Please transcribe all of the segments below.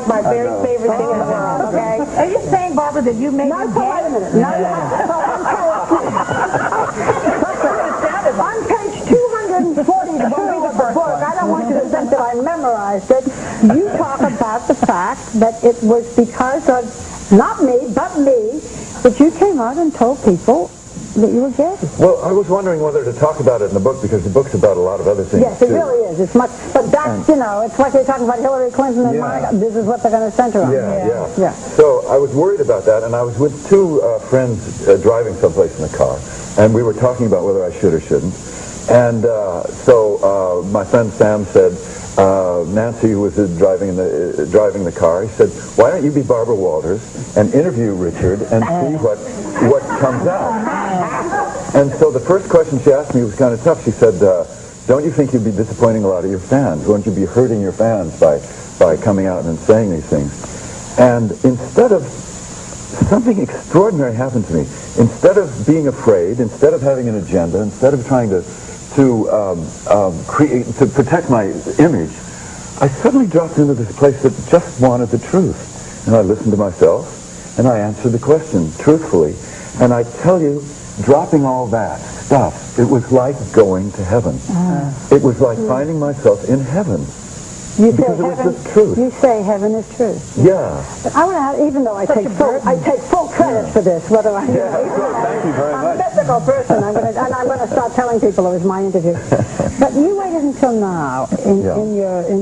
like my very favorite thing in the world, okay? Are you saying, Barbara, that you made Now, me wait a gay? minute. Now you have to, on page 242 of the book, I don't want you to think that I memorized it, you talk about the fact that it was because of, not me, but me, that you came out and told people that you were gay. Well, I was wondering whether to talk about it in the book, because the book's about a lot of other things, Yes, it too. really is. It's much, but that's, you know, it's like they're talking about Hillary Clinton and Monica. This is what they're going to center on. Yeah. So I was worried about that, and I was with two friends driving someplace in the car, and we were talking about whether I should or shouldn't. And so my friend Sam said, Nancy, who was driving the car, he said, why don't you be Barbara Walters and interview Richard and see what comes out? And so the first question she asked me was kind of tough. She said, don't you think you'd be disappointing a lot of your fans? Won't you be hurting your fans by coming out and saying these things? And instead of, something extraordinary happened to me. Instead of being afraid, instead of having an agenda, instead of trying to protect my image, I suddenly dropped into this place that just wanted the truth. And I listened to myself, and I answered the question truthfully. And I tell you, dropping all that stuff, it was like going to heaven. It was like finding myself in heaven. Because it was just truth. You say heaven is truth. Yeah. But I want to have, even though I take full credit for this, whether I Thank you very much. I'm a mythical person, I'm going to start telling people it was my interview. But you waited until now, in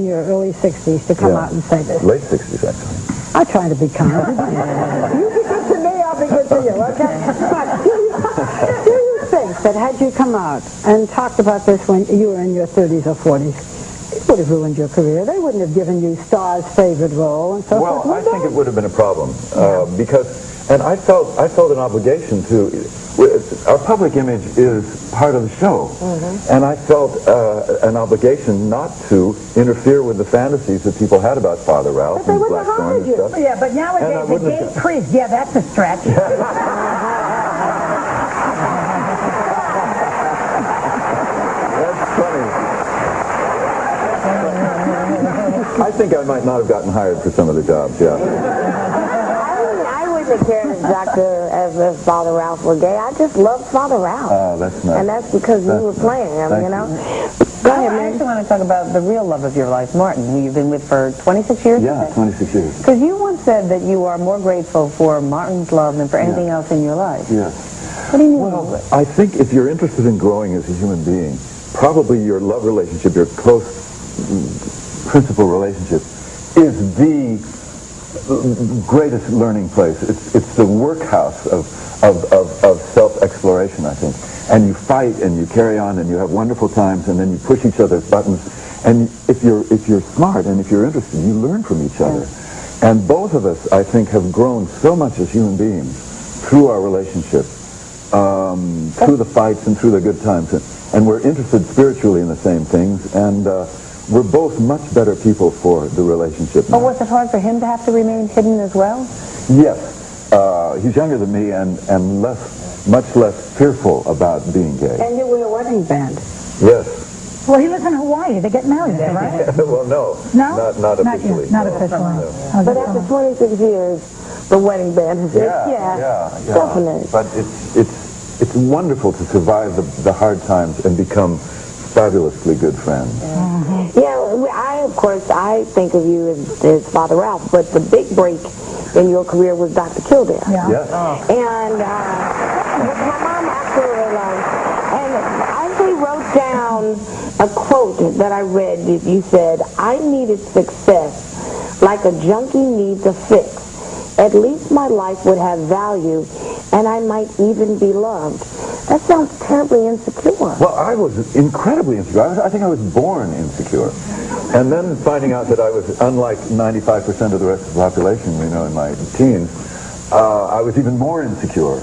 your early 60s, to come out and say this. Late 60s, actually. I'm trying to be kind. You be good to me, I'll be good to you, okay? But do you think that had you come out and talked about this when you were in your 30s or 40s, it would have ruined your career? They wouldn't have given you Star's favorite role and so forth. Well, I think it would have been a problem because, and I felt an obligation to. Our public image is part of the show, and I felt an obligation not to interfere with the fantasies that people had about Father Ralph and Blackthorn and stuff. Yeah, but nowadays a gay priest, that's a stretch. I think I might not have gotten hired for some of the jobs, I wouldn't have cared if Father Ralph were gay. I just loved Father Ralph. Oh, that's nice. And that's because you were playing him, you know? Go ahead, man. I actually want to talk about the real love of your life, Martin, who you've been with for 26 years? Yeah, 26 years. Because you once said that you are more grateful for Martin's love than for anything else in your life. Yes. What do you mean? Well, I think if you're interested in growing as a human being, probably your love relationship, your close principal relationship, is the greatest learning place. It's the workhouse of self-exploration, I think. And you fight and you carry on and you have wonderful times and then you push each other's buttons. And if you're smart and if you're interested, you learn from each other. And both of us, I think, have grown so much as human beings through our relationship, through the fights and through the good times. And we're interested spiritually in the same things. And we're both much better people for the relationship now. But was it hard for him to have to remain hidden as well? Yes. He's younger than me and much less fearful about being gay. And you were a wedding band. Yes. Well, he lives in Hawaii. They get married there, right? Well, no. No? Not officially. Not no. officially. No. But after 26 years, the wedding band is definitely. But it's wonderful to survive the hard times and become fabulously good friends. Yeah, of course, I think of you as Father Ralph, but the big break in your career was Dr. Kildare. Yeah. Yes. And my mom absolutely loved. And I actually wrote down a quote that I read. You said, I needed success like a junkie needs a fix. At least my life would have value, and I might even be loved. That sounds terribly insecure. Well, I was incredibly insecure. I think I was born insecure. And then finding out that I was unlike 95% of the rest of the population, in my teens, I was even more insecure.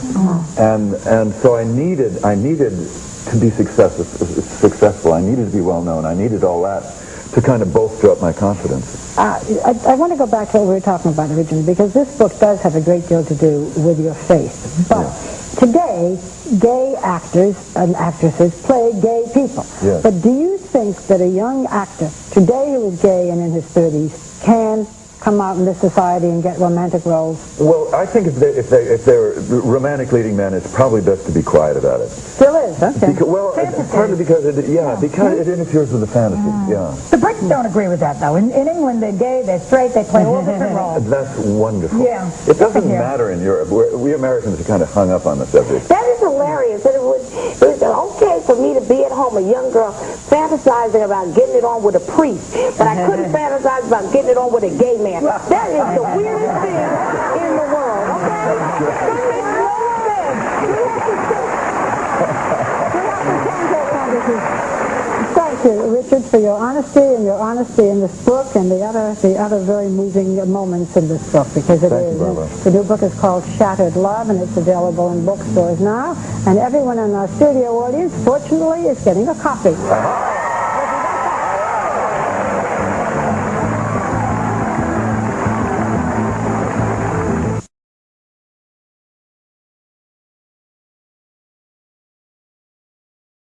And so I needed to be successful. I needed to be well known. I needed all that to kind of bolster up my confidence. I want to go back to what we were talking about originally, because this book does have a great deal to do with your faith. But today, gay actors and actresses play gay people. Yes. But do you think that a young actor today who is gay and in his 30s can come out in this society and get romantic roles? Well, I think if they're romantic leading men, it's probably best to be quiet about it. Still is, okay. Partly because it interferes with the fantasy. Yeah. The Brits don't agree with that, though. In England, they're gay, they're straight, they play all different roles. That's wonderful. Yeah. It doesn't matter in Europe. We Americans are kind of hung up on the subject. That is hilarious. That it was okay for me to be at home, a young girl, fantasizing about getting it on with a priest, but I couldn't fantasize about getting it on with a gay man. That is the weirdest thing in the world, okay? That makes no sense. Thank you, Richard, for your honesty in this book and the other very moving moments in this book, because it is. The new book is called Shattered Love, and it's available in bookstores now. And everyone in our studio audience, fortunately, is getting a copy.